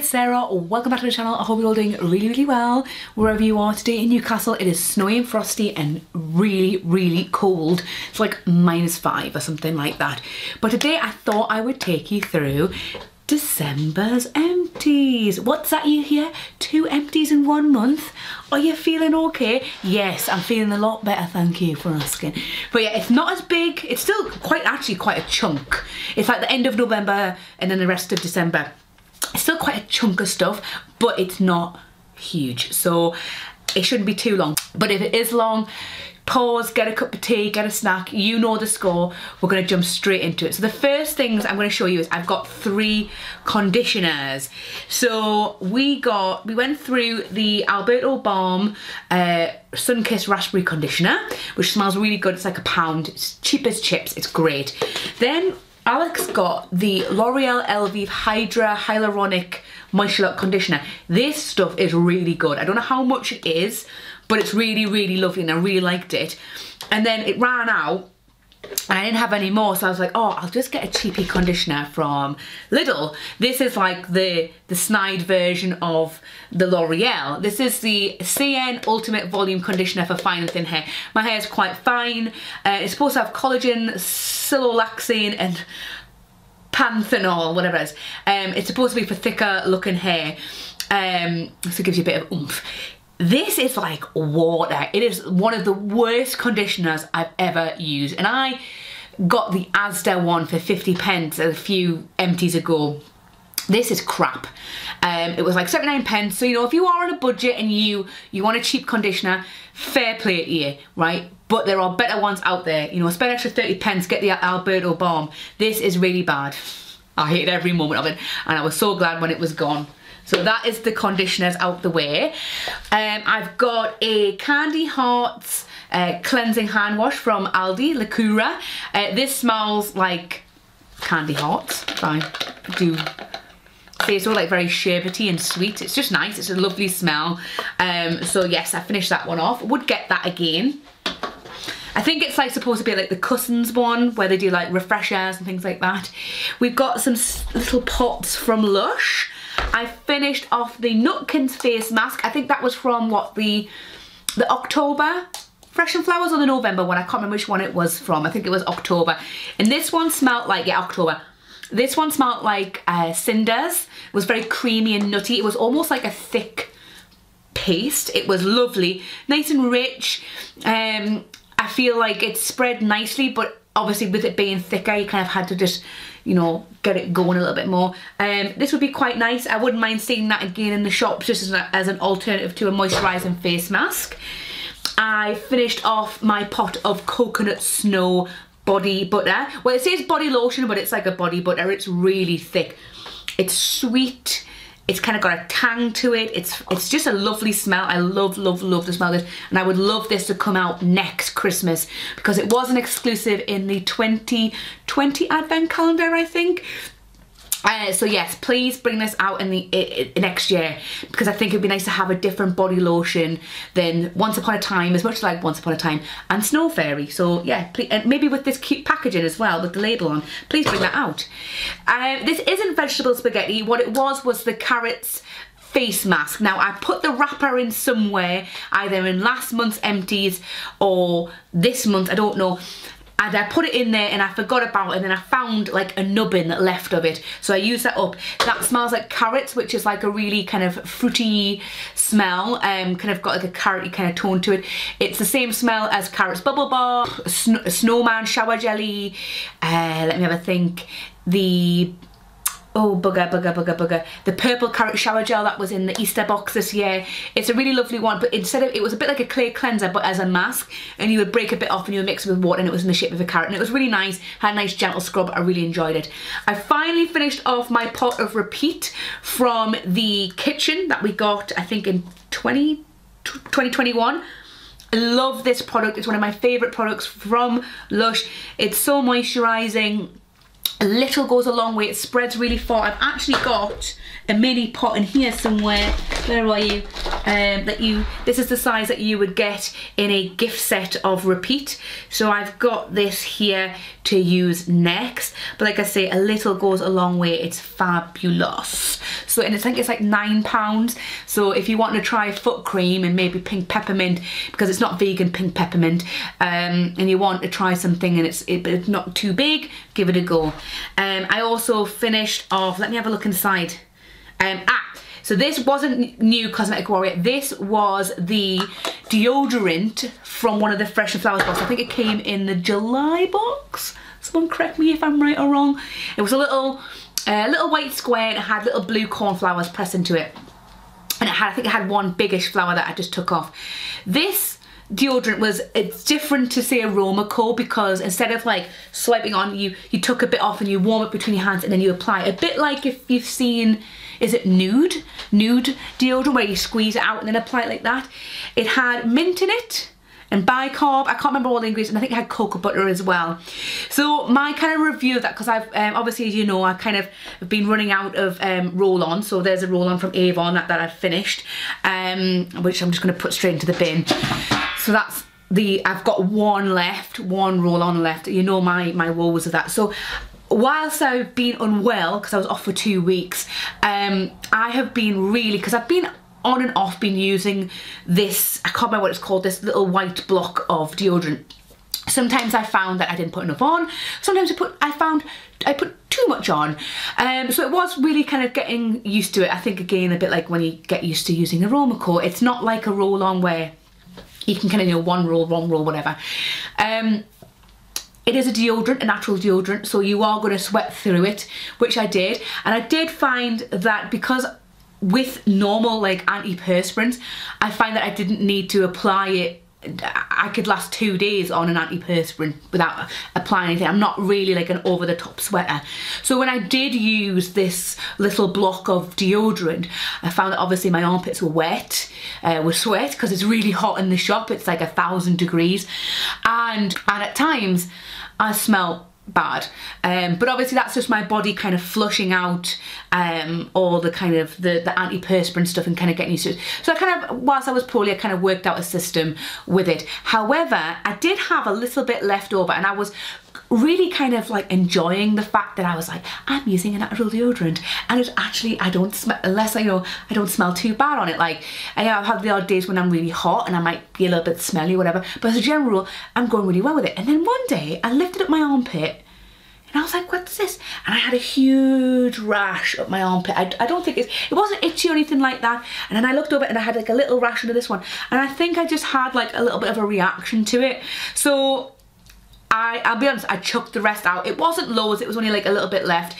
it's Sarah. Welcome back to the channel. I hope you're all doing really well wherever you are. Today in Newcastle it is snowy and frosty and really cold. It's like -5 or something like that. But today I thought I would take you through December's empties. What's that you hear? 2 empties in 1 month? Are you feeling okay? Yes, I'm feeling a lot better, thank you for asking. But yeah, it's not as big. It's still actually quite a chunk. It's like the end of November and then the rest of December. It's still quite a chunk of stuff, but it's not huge. So it shouldn't be too long. But if it is long, pause, get a cup of tea, get a snack, you know the score. We're gonna jump straight into it. So the first things I'm gonna show you is I've got 3 conditioners. So we went through the Alberto Balm Sun-Kissed Raspberry Conditioner, which smells really good. It's like £1. It's cheap as chips, it's great. Then Alex got the L'Oreal Elvive Hydra Hyaluronic Moisture Lock Conditioner. This stuff is really good. I don't know how much it is, but it's really lovely and I really liked it. And then it ran out and I didn't have any more, so I was like, oh, I'll just get a cheapy conditioner from Lidl. This is like the snide version of the L'Oreal. This is the CN Ultimate Volume Conditioner for fine and thin hair. My hair is quite fine. It's supposed to have collagen, siloxane and panthenol, whatever it is. It's supposed to be for thicker looking hair, so it gives you a bit of oomph. This is like water. It is one of the worst conditioners I've ever used. And I got the Asda one for 50p a few empties ago. This is crap. It was like 79p. So, you know, if you are on a budget and you want a cheap conditioner, fair play to you, right? But there are better ones out there. You know, spend extra 30p, get the Alberto Balm. This is really bad. I hated every moment of it. And I was so glad when it was gone. So that is the conditioners out the way. I've got a Candy Hearts cleansing hand wash from Aldi, Lacura. This smells like Candy Hearts. I do say it's all like very sherbety and sweet. It's just nice. It's a lovely smell. So yes, I finished that one off. Would get that again. I think it's like supposed to be like the Cousins one where they do like refreshers and things like that. We've got some little pots from Lush. I finished off the Nutkins face mask. I think that was from what, the October Fresh and Flowers or the November one. I can't remember which one it was from. I think it was October. And this one smelled like, yeah, October. This one smelled like cinders. It was very creamy and nutty. It was almost like a thick paste. It was lovely, nice and rich. I feel like it spread nicely, but obviously with it being thicker, you kind of had to just, you know, get it going a little bit more. This would be quite nice. I wouldn't mind seeing that again in the shops just as an alternative to a moisturising face mask. I finished off my pot of coconut snow body butter. Well, it says body lotion, but it's like a body butter. It's really thick. It's sweet. It's kind of got a tang to it. It's just a lovely smell. I love the smell of it. And I would love this to come out next Christmas because it was an exclusive in the 2020 advent calendar, I think. So yes, please bring this out in the next year because I think it'd be nice to have a different body lotion than Once Upon a Time, as much like Once Upon a Time and Snow Fairy. So yeah, please, and maybe with this cute packaging as well with the label on, please bring that out. This isn't vegetable spaghetti. What it was the carrots face mask. Now I put the wrapper in somewhere, either in last month's empties or this month, I don't know. And I put it in there and I forgot about it, and then I found like a nubbin left of it. So I used that up. That smells like carrots, which is like a really kind of fruity smell. Kind of got like a carroty kind of tone to it. It's the same smell as carrots bubble bar, snowman shower jelly. Let me have a think. Oh, bugger. The purple carrot shower gel that was in the Easter box this year. It's a really lovely one, but instead of, it was a bit like a clear cleanser, but as a mask, and you would break a bit off and you would mix it with water and it was in the shape of a carrot, and it was really nice, had a nice gentle scrub. I really enjoyed it. I finally finished off my pot of Repeat from the kitchen that we got, I think in 2021. I love this product. It's one of my favourite products from Lush. It's so moisturising. A little goes a long way. It spreads really far. I've actually got a mini pot in here somewhere. Where are you? this is the size that you would get in a gift set of Repeat. So I've got this here to use next, but like I say, a little goes a long way. It's fabulous. So, and I think it's like £9. So if you want to try foot cream and maybe pink peppermint, because it's not vegan pink peppermint, and you want to try something and it's not too big, give it a go. I also finished off, let me have a look inside. So this wasn't new Cosmetic Warrior. This was the deodorant from one of the Fresh and Flowers box. I think it came in the July box. Someone correct me if I'm right or wrong. It was a little white square and it had little blue cornflowers pressed into it. And it had, I think it had one biggish flower that I just took off. This deodorant it's different to say Aroma Co, because instead of like swiping on, you took a bit off and you warm it between your hands and then you apply it. A bit like if you've seen, is it nude deodorant, where you squeeze it out and then apply it like that. It had mint in it and bicarb. I can't remember all the ingredients, and I think it had cocoa butter as well. So my kind of review of that, because I've obviously, as you know, I kind of have been running out of roll-on. So there's a roll-on from Avon that I've finished, which I'm just going to put straight into the bin. So that's I've got one left, one roll-on left. You know my woes of that. So whilst I've been unwell, because I was off for 2 weeks, I have been really, because I've been on and off been using this, I can't remember what it's called, this little white block of deodorant. Sometimes I found that I didn't put enough on. Sometimes I found I put too much on. So it was really kind of getting used to it. I think again, a bit like when you get used to using Aroma Co, it's not like a roll-on where you can kind of, you know, one roll, whatever. It is a deodorant, a natural deodorant, so you are going to sweat through it, which I did. And I did find that because with normal like antiperspirants, I find that I didn't need to apply it. I could last 2 days on an antiperspirant without applying anything. I'm not really like an over-the-top sweater. So when I did use this little block of deodorant, I found that obviously my armpits were wet with sweat, because it's really hot in the shop. It's like 1,000 degrees, and at times I smell bad, but obviously that's just my body kind of flushing out all the kind of the antiperspirant stuff and kind of getting used to it. So I kind of, whilst I was poorly, I kind of worked out a system with it. However, I did have a little bit left over, and I was really kind of like enjoying the fact that I was like, I'm using a natural deodorant, and it's actually, I don't smell, unless I don't smell too bad on it. Like, I've had the odd days when I'm really hot and I might be a little bit smelly or whatever, but as a general rule, I'm going really well with it. And then one day I lifted up my armpit and I was like, what's this? And I had a huge rash up my armpit. I don't think it wasn't itchy or anything like that. And then I looked over and I had like a little rash under this one. And I think I just had like a little bit of a reaction to it. So I'll be honest, I chucked the rest out. It wasn't loads, it was only like a little bit left,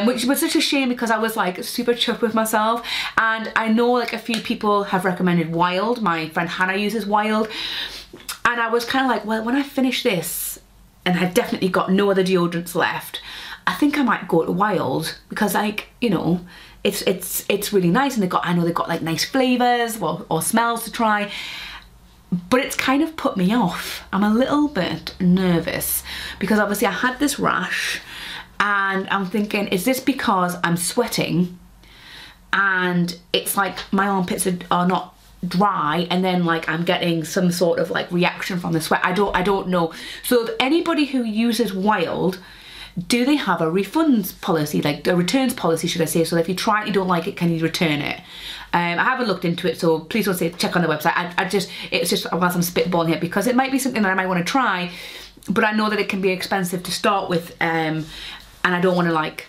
which was such a shame because I was like super chuffed with myself. And I know like a few people have recommended Wild. My friend Hannah uses Wild. And I was kind of like, well, when I finish this, and I've definitely got no other deodorants left, I think I might go to Wild, because like, you know, it's really nice, and I know they've got like nice flavours or smells to try. But it's kind of put me off. I'm a little bit nervous because obviously I had this rash, and I'm thinking, is this because I'm sweating and it's like my armpits are not dry, and then like I'm getting some sort of like reaction from the sweat? I don't know. So if anybody who uses Wild, do they have a refunds policy, like a returns policy, should I say? So if you try it, you don't like it, can you return it? I haven't looked into it, so please don't say check on the website. It's just whilst I'm spitballing here, because it might be something that I might want to try, but I know that it can be expensive to start with, and I don't want to like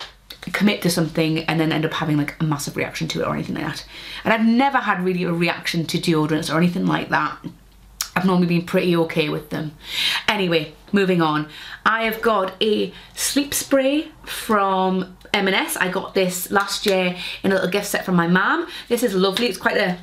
commit to something and then end up having like a massive reaction to it or anything like that. And I've never had really a reaction to deodorants or anything like that. I've normally been pretty okay with them. Anyway, moving on. I have got a sleep spray from M&S. I got this last year in a little gift set from my mum. This is lovely. It's quite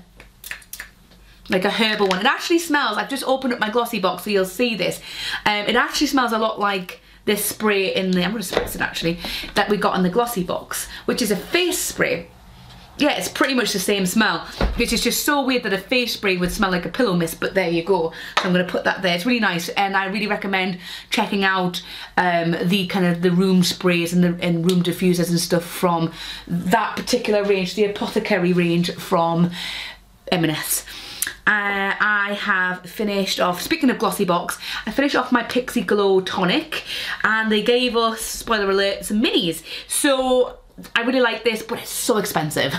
like a herbal one. It actually smells, I've just opened up my glossy box so you'll see this. It actually smells a lot like this spray in the, I'm going to spritz it actually, that we got in the glossy box, which is a face spray. Yeah, it's pretty much the same smell, which is just so weird that a face spray would smell like a pillow mist, but there you go. So I'm going to put that there. It's really nice, and I really recommend checking out the kind of the room sprays and room diffusers and stuff from that particular range, the Apothecary range from M&S. I have finished off, speaking of glossy box, I finished off my Pixie Glow tonic, and they gave us, spoiler alert, some minis. So I really like this, but it's so expensive.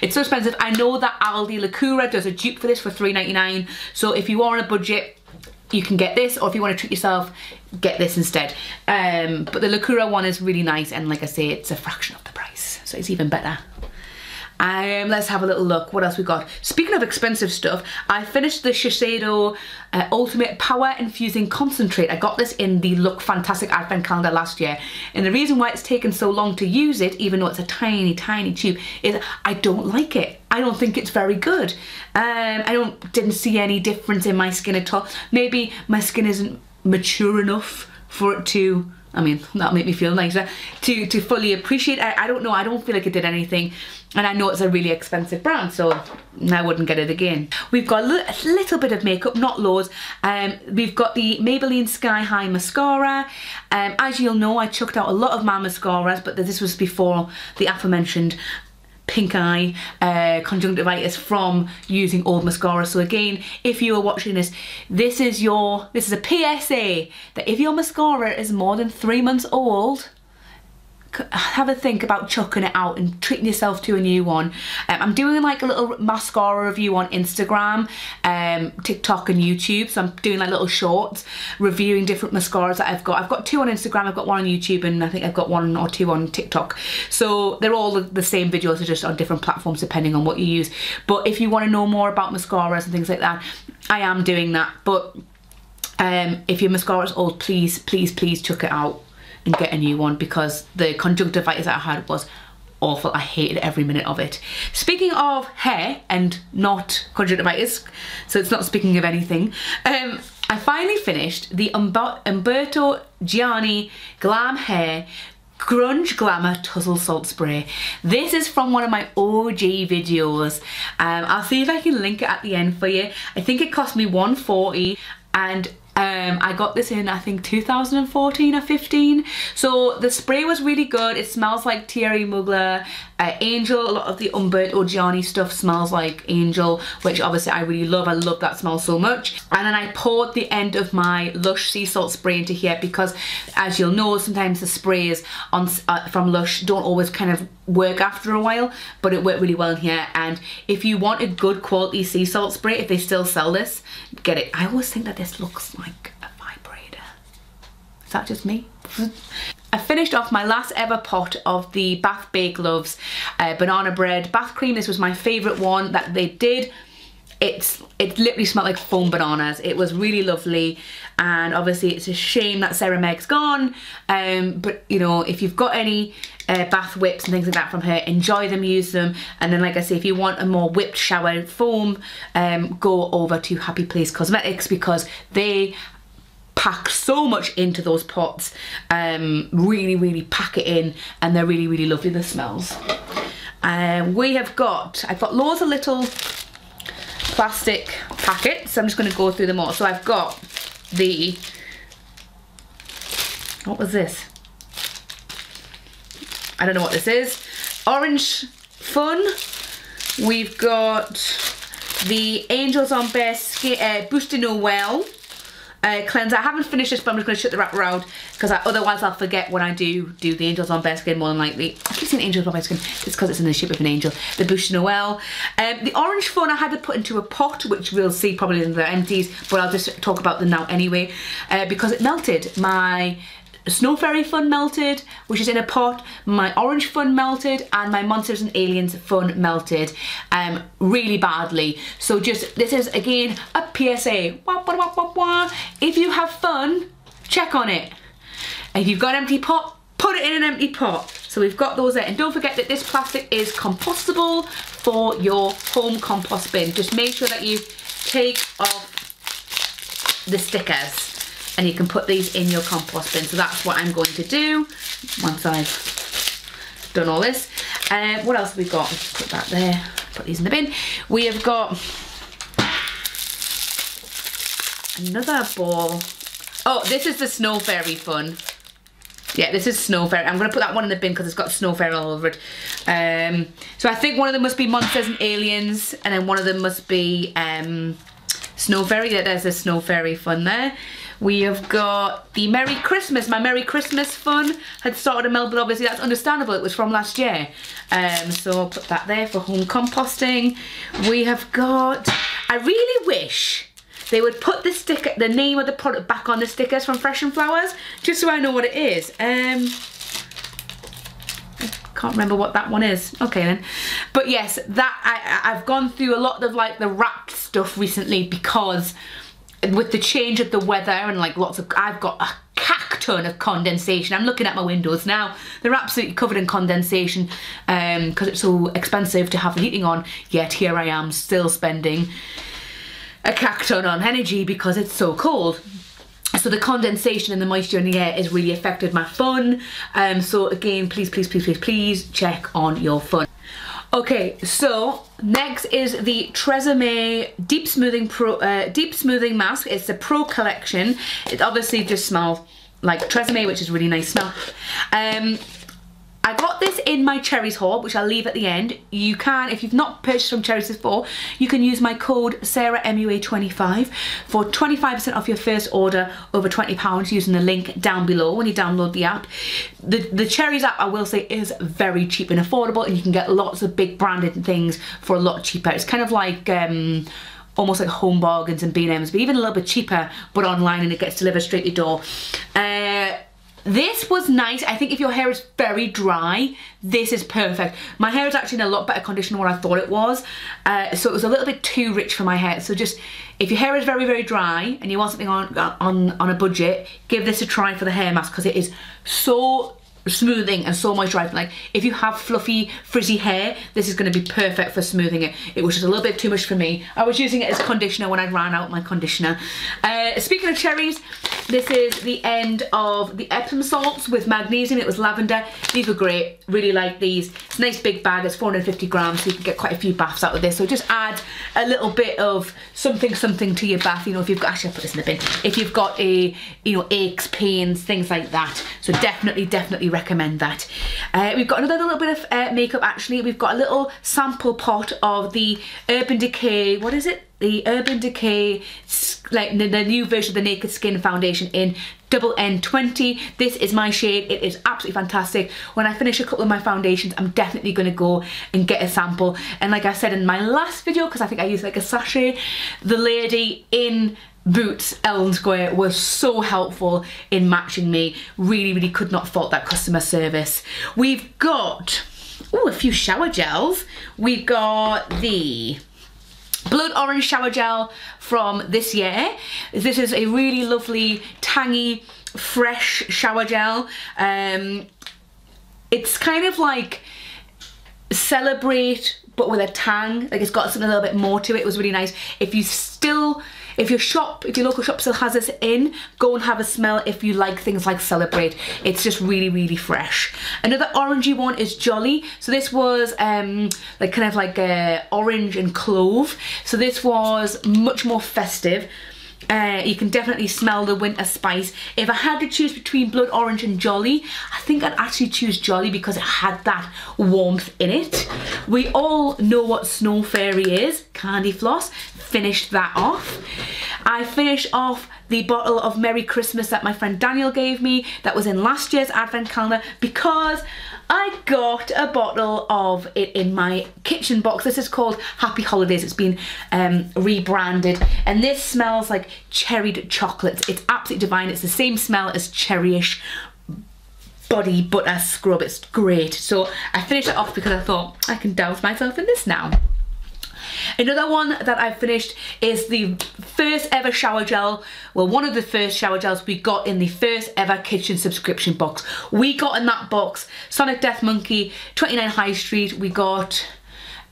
It's so expensive. I know that Aldi Lacura does a dupe for this for $3.99. So if you are on a budget, you can get this, or if you want to treat yourself, get this instead. But the Lacura one is really nice, and like I say, it's a fraction of the price, so it's even better. Let's have a little look. What else we got? Speaking of expensive stuff, I finished the Shiseido Ultimate Power Infusing Concentrate. I got this in the Look Fantastic Advent Calendar last year, and the reason why it's taken so long to use it, even though it's a tiny, tiny tube, is I don't like it. I don't think it's very good. I didn't see any difference in my skin at all. Maybe my skin isn't mature enough for it to, I mean, that'll make me feel nicer, to fully appreciate it. I don't know, I don't feel like it did anything. And I know it's a really expensive brand, so I wouldn't get it again. We've got a little bit of makeup, not loads. We've got the Maybelline Sky High Mascara. As you'll know, I chucked out a lot of my mascaras, but this was before the aforementioned pink eye conjunctivitis from using old mascara. So again, if you are watching this, this is a PSA that if your mascara is more than 3 months old, have a think about chucking it out and treating yourself to a new one. I'm doing like a little mascara review on Instagram, TikTok and YouTube. So I'm doing like little shorts reviewing different mascaras that I've got. I've got 2 on Instagram, I've got 1 on YouTube, and I think I've got 1 or 2 on TikTok. So they're all the same videos, they're just on different platforms depending on what you use. But if you want to know more about mascaras and things like that, I am doing that. But if your mascara is old, please, please, please chuck it out and get a new one, because the conjunctivitis that I had was awful. I hated every minute of it. Speaking of hair and not conjunctivitis, so it's not speaking of anything, I finally finished the Umberto Gianni Glam Hair Grunge Glamour Tussle Salt Spray. This is from one of my OG videos. I'll see if I can link it at the end for you. I think it cost me $140, and I got this in, I think, 2014 or 15. So the spray was really good. It smells like Thierry Mugler, Angel. A lot of the Umberto Gianni stuff smells like Angel, which obviously I really love. I love that smell so much. And then I poured the end of my Lush sea salt spray into here, because as you'll know, sometimes the sprays from Lush don't always kind of work after a while, but it worked really well in here. And if you want a good quality sea salt spray, if they still sell this, get it. I always think that this looks like a vibrator. Is that just me? I finished off my last ever pot of the Bath Bake Loves banana bread bath cream. This was my favourite one that they did. It literally smelled like foam bananas. It was really lovely, and obviously it's a shame that Sarah Meg's gone, but you know, if you've got any bath whips and things like that from her, enjoy them, use them. And then, like I say, if you want a more whipped shower foam, go over to Happy Place Cosmetics, because they pack so much into those pots, really, really pack it in, and they're really, really lovely, the smells. I've got loads of little plastic packets. I'm just going to go through them all. So I've got the, what was this? I don't know what this is. Orange Fun. We've got the Angels on Bare Skin Booster Noel cleanser. I haven't finished this, but I'm just going to shut the wrapper out, because otherwise I'll forget when I do the Angels on Bare Skin, more than likely. I keep saying Angels on Bare Skin, it's because it's in the shape of an angel. The Bouche Noel. The Orange Fun I had to put into a pot, which we'll see probably in the Empties, but I'll just talk about them now anyway, because it melted. My Snow Fairy Fun melted, which is in a pot, my Orange Fun melted, and my Monsters and Aliens Fun melted really badly. So just, this is again a PSA. Wah, wah, wah, wah, wah. If you have fun, check on it. If you've got an empty pot, put it in an empty pot. So we've got those there, and don't forget that this plastic is compostable for your home compost bin. Just make sure that you take off the stickers, and you can put these in your compost bin. So that's what I'm going to do once I've done all this. What else have we got? Put that there, put these in the bin. We have got another ball. Oh, this is the Snow Fairy Fun. Yeah, this is Snow Fairy. I'm going to put that one in the bin because it's got Snow Fairy all over it. So I think one of them must be Monsters and Aliens, and then one of them must be Snow Fairy. There's a Snow Fairy fun there. We have got the Merry Christmas. My Merry Christmas fun had started to melt, but obviously that's understandable. It was from last year. So I'll put that there for home composting. We have got, I really wish they would put the sticker, the name of the product back on the stickers from Fresh and Flowers, just so I know what it is. Can't remember what that one is. Okay then. But yes, that I've gone through a lot of like the wrapped stuff recently because with the change of the weather and like I've got a ton of condensation. I'm looking at my windows now. They're absolutely covered in condensation because it's so expensive to have the heating on, yet here I am still spending a ton on energy because it's so cold. So the condensation and the moisture in the air has really affected my fun. So again, please check on your fun. Okay, so next is the Tresemme Deep Smoothing Mask. It's the Pro Collection. It obviously just smells like Tresemme, which is a really nice smell. I got this in my Cherries haul, which I'll leave at the end. You can, if you've not purchased from Cherries before, you can use my code SarahMUA25 for 25% off your first order over £20 using the link down below when you download the app. The Cherries app, I will say, is very cheap and affordable, and you can get lots of big branded things for a lot cheaper. It's kind of like almost like Home Bargains and B&M's, but even a little bit cheaper, but online, and it gets delivered straight to your door. This was nice. I think if your hair is very dry, this is perfect. My hair is actually in a lot better condition than what I thought it was. So it was a little bit too rich for my hair. So just, if your hair is very dry and you want something on a budget, give this a try for the hair mask because it is so smoothing and so moisturizing. Like if you have fluffy frizzy hair, this is going to be perfect for smoothing it. It was just a little bit too much for me. I was using it as conditioner when I ran out my conditioner. Speaking of cherries, this is the end of the Epsom salts with magnesium. It was lavender. These were great. Really like these. It's a nice big bag. It's 450 grams, so you can get quite a few baths out of this. So just add a little bit of something to your bath. You know, if you've got, actually I'll put this in the bin. If you've got a, you know, aches, pains, things like that. So definitely recommend that. We've got another little bit of makeup actually. We've got a little sample pot of the Urban Decay, what is it? The Urban Decay, like the new version of the Naked Skin foundation in Double N20. This is my shade. It is absolutely fantastic. When I finish a couple of my foundations, I'm definitely going to go and get a sample. And like I said in my last video, because I think I used like a sachet, the lady in Boots, Ellen Square, was so helpful in matching me. Really could not fault that customer service. We've got, ooh, a few shower gels. We've got the Blood Orange shower gel from this year. This is a really lovely, tangy, fresh shower gel. It's kind of like Celebrate, but with a tang. Like it's got something a little bit more to it. It was really nice. If your local shop still has this in, go and have a smell if you like things like Celebrate. It's just really fresh. Another orangey one is Jolly. So this was like kind of like orange and clove. So this was much more festive. You can definitely smell the winter spice. If I had to choose between Blood Orange and Jolly, I think I'd actually choose Jolly because it had that warmth in it. We all know what Snow Fairy is, candy floss. Finished that off. I finished off the bottle of Merry Christmas that my friend Daniel gave me that was in last year's advent calendar because I got a bottle of it in my kitchen box. This is called Happy Holidays. It's been rebranded, and this smells like cherried chocolates. It's absolutely divine. It's the same smell as Cherryish body butter scrub. It's great. So I finished it off because I thought I can douse myself in this now. Another one that I finished is the first ever shower gel, well, one of the first shower gels we got in the first ever kitchen subscription box. We got in that box Sonic Death Monkey, 29 High Street, we got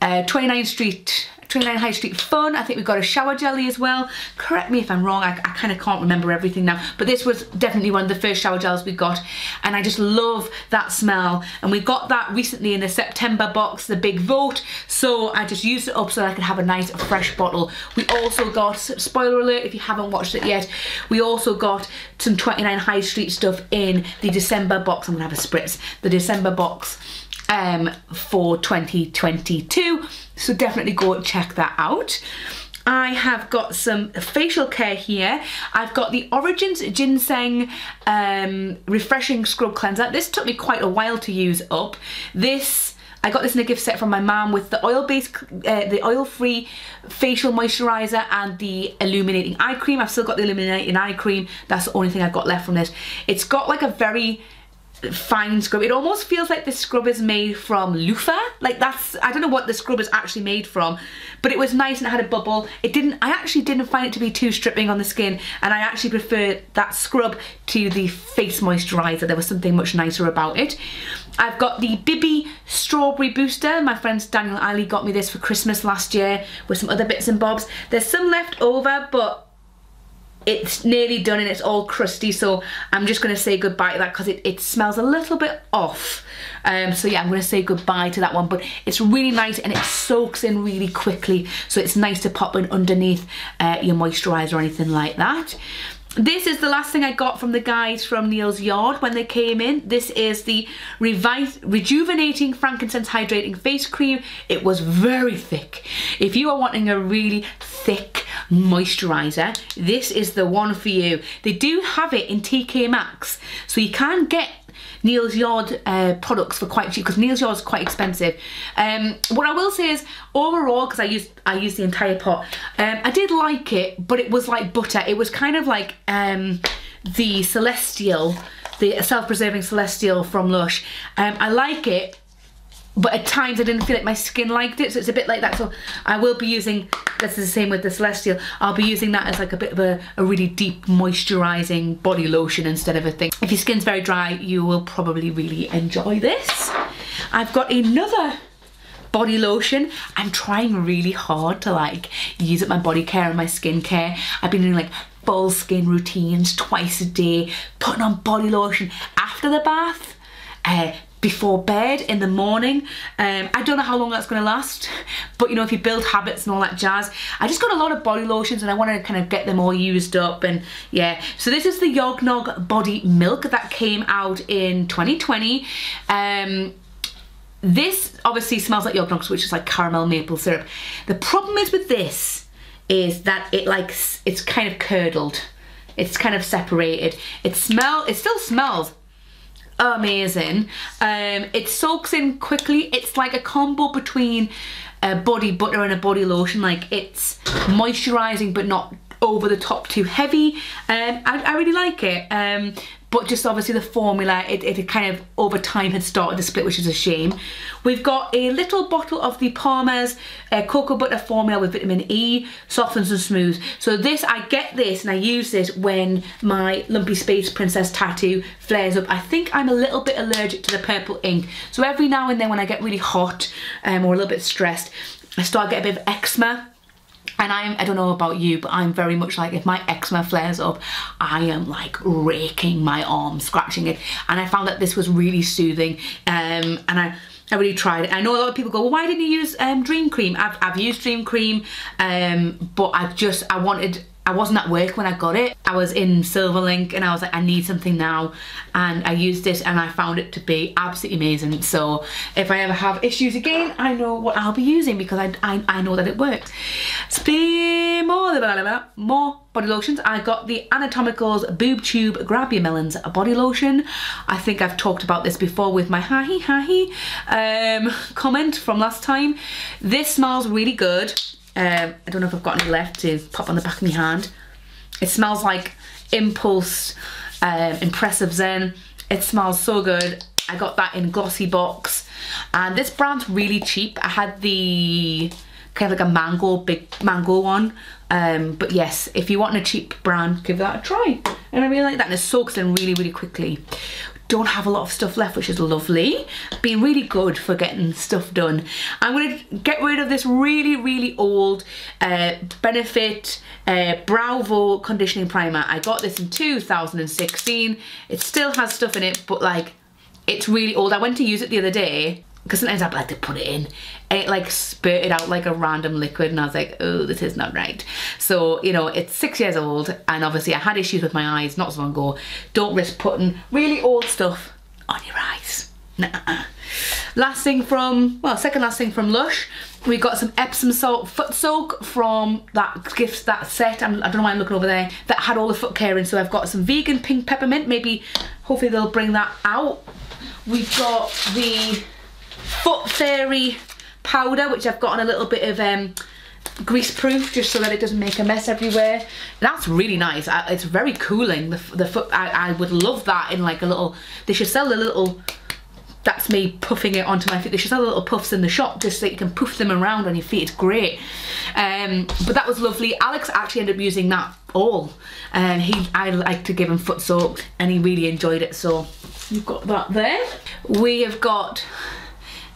29 High Street Fun. I think we got a shower jelly as well. Correct me if I'm wrong, I kind of can't remember everything now, but this was definitely one of the first shower gels we got, and I just love that smell. And we got that recently in the September box, the big vote, so I just used it up so that I could have a nice fresh bottle. We also got, spoiler alert if you haven't watched it yet, we also got some 29 High Street stuff in the December box. I'm gonna have a spritz. The December box for 2022, so definitely go check that out. I have got some facial care here. I've got the Origins Ginseng Refreshing Scrub Cleanser. This took me quite a while to use up. I got this in a gift set from my mum with the oil-free facial moisturiser and the illuminating eye cream. I've still got the illuminating eye cream. That's the only thing I've got left from this. It's got like a very fine scrub. It almost feels like this scrub is made from loofah. Like I don't know what the scrub is actually made from, but it was nice and it had a bubble. I actually didn't find it to be too stripping on the skin, and I actually prefer that scrub to the face moisturiser. There was something much nicer about it. I've got the Bibi Strawberry Booster. My friend Daniel Ali got me this for Christmas last year with some other bits and bobs. There's some left over, but it's nearly done and it's all crusty, so I'm just going to say goodbye to that because it smells a little bit off. So yeah, I'm going to say goodbye to that one, but it's really nice and it soaks in really quickly, so it's nice to pop in underneath your moisturiser or anything like that. This is the last thing I got from the guys from Neil's Yard when they came in. This is the Rejuvenating Frankincense Hydrating Face Cream. It was very thick. If you are wanting a really thick moisturiser, this is the one for you. They do have it in TK Maxx, so you can get Neil's Yard products for quite cheap, because Neil's Yard is quite expensive. What I will say is, overall, because I used the entire pot, I did like it, but it was like butter. It was kind of like the Celestial, the self-preserving Celestial from Lush. I like it, but at times I didn't feel like my skin liked it, so it's a bit like that. So I will be using, this is the same with the Celestial, I'll be using that as like a bit of a really deep moisturising body lotion instead of a thing. If your skin's very dry, you will probably really enjoy this. I've got another body lotion. I'm trying really hard to like use up my body care and my skin care. I've been doing like full skin routines twice a day, putting on body lotion after the bath, before bed, in the morning. I don't know how long that's going to last, but you know, if you build habits and all that jazz. I just got a lot of body lotions and I want to kind of get them all used up, and yeah. So this is the Yognog Body Milk that came out in 2020. This obviously smells like Yognogs, which is like caramel maple syrup. The problem is with this is that it's kind of curdled. It's kind of separated. It still smells amazing. It soaks in quickly. It's like a combo between a body butter and a body lotion. Like, it's moisturizing but not over the top too heavy. I really like it. But just obviously the formula, it kind of over time had started to split, which is a shame. We've got a little bottle of the Palmer's cocoa butter formula with vitamin E, softens and smooths. So this, I get this and I use this when my Lumpy Space Princess tattoo flares up. I think I'm a little bit allergic to the purple ink. So every now and then when I get really hot or a little bit stressed, I start getting a bit of eczema. And I don't know about you, but I'm very much like, if my eczema flares up, I am like raking my arm, scratching it. And I found that this was really soothing, and I really tried it. I know a lot of people go, well, why didn't you use Dream Cream? I've used Dream Cream, but I wasn't at work when I got it. I was in Silverlink and I was like, I need something now. And I used it and I found it to be absolutely amazing. So if I ever have issues again, I know what I'll be using because I know that it works. More body lotions. I got the Anatomicals Boob Tube Grab Your Melons body lotion. I think I've talked about this before with my ha-he comment from last time. This smells really good. I don't know if I've got any left to pop on the back of my hand. It smells like Impulse Impressive Zen. It smells so good. I got that in glossy box, and this brand's really cheap. I had the kind of like a big mango one, but yes, if you want a cheap brand, give that a try. And I really like that, and it soaks in really, really quickly. Don't have a lot of stuff left, which is lovely. Been really good for getting stuff done. I'm going to get rid of this really, really old Benefit Bravo Conditioning Primer. I got this in 2016. It still has stuff in it, but like, it's really old. I went to use it the other day, because sometimes I like to put it in, and it like spurted out like a random liquid, and I was like, oh, this is not right. So, you know, it's 6 years old, and obviously I had issues with my eyes not so long ago. Don't risk putting really old stuff on your eyes. Nuh-uh. Last thing from, well, second last thing from Lush. We got some Epsom salt foot soak from that gift, that set. I don't know why I'm looking over there. That had all the foot care in. So I've got some vegan pink peppermint. Maybe, hopefully they'll bring that out. We've got the Foot Fairy powder, which I've got on a little bit of grease proof, just so that it doesn't make a mess everywhere. That's really nice. It's very cooling. The foot. I would love that in like a little. They should sell the little. That's me puffing it onto my feet. They should sell the little puffs in the shop just so you can puff them around on your feet. It's great. But that was lovely. Alex actually ended up using that all. I like to give him foot soaked and he really enjoyed it. So you've got that there. We have got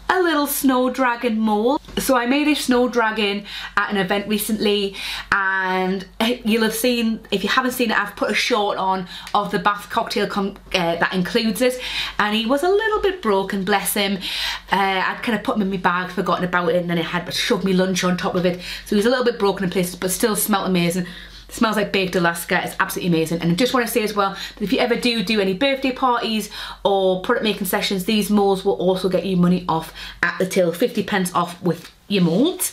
a little snow dragon mold. So I made a snow dragon at an event recently, and you'll have seen, if you haven't seen it, I've put a short on of the bath cocktail that includes it, and he was a little bit broken, bless him. I'd kind of put him in my bag, forgotten about it, and then I had shoved me lunch on top of it, so he's a little bit broken in places but still smelled amazing. Smells like baked Alaska. It's absolutely amazing. And I just want to say as well that if you ever do any birthday parties or product making sessions, these molds will also get you money off at the till, 50p off with your molds.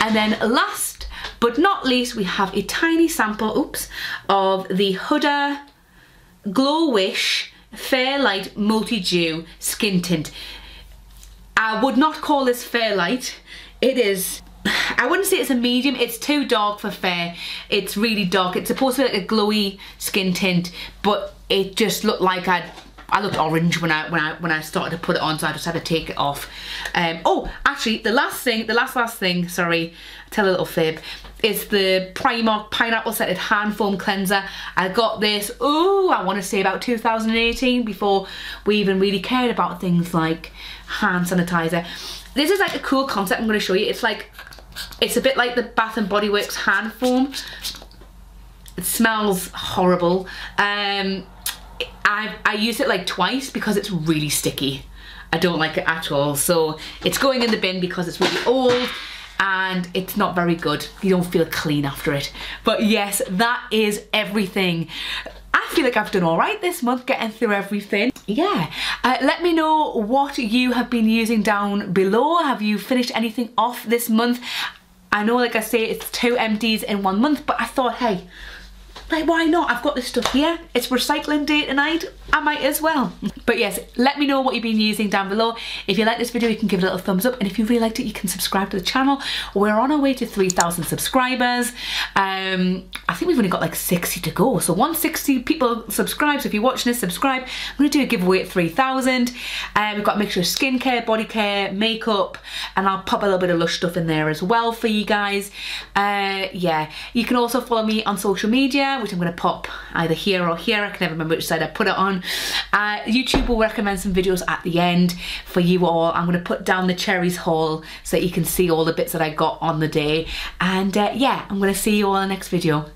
And then last but not least, we have a tiny sample, oops, of the Huzzzzarrr Glow Wish Fairlight Multi-Dew Skin Tint. I would not call this Fairlight. It is, I wouldn't say it's a medium. It's too dark for fair. It's really dark. It's supposed to be like a glowy skin tint, but it just looked like I looked orange when I started to put it on, so I just had to take it off. Oh, actually, the last thing, sorry, tell a little fib, is the Primark Pineapple Scented Hand Foam Cleanser. I got this, oh, I want to say about 2018, before we even really cared about things like hand sanitizer. This is like a cool concept I'm going to show you. It's like, it's a bit like the Bath and Body Works hand foam. It smells horrible. I used it like twice because it's really sticky. I don't like it at all. So it's going in the bin because it's really old and it's not very good. You don't feel clean after it. But yes, that is everything. I feel like I've done all right this month, getting through everything. Yeah, let me know what you have been using down below. Have you finished anything off this month? I know, like I say, it's 2 empties in 1 month, but I thought, hey, like, why not? I've got this stuff here. It's recycling day tonight. I might as well. But yes, let me know what you've been using down below. If you like this video, you can give it a little thumbs up. And if you really liked it, you can subscribe to the channel. We're on our way to 3,000 subscribers. I think we've only got like 60 to go. So 160 people subscribe. So if you're watching this, subscribe. I'm going to do a giveaway at 3,000. We've got a mixture of skincare, body care, makeup, and I'll pop a little bit of Lush stuff in there as well for you guys. Yeah, you can also follow me on social media, which I'm going to pop either here or here. I can never remember which side I put it on. YouTube will recommend some videos at the end for you all. I'm going to put down the cherries haul so that you can see all the bits that I got on the day. And yeah, I'm going to see you all in the next video.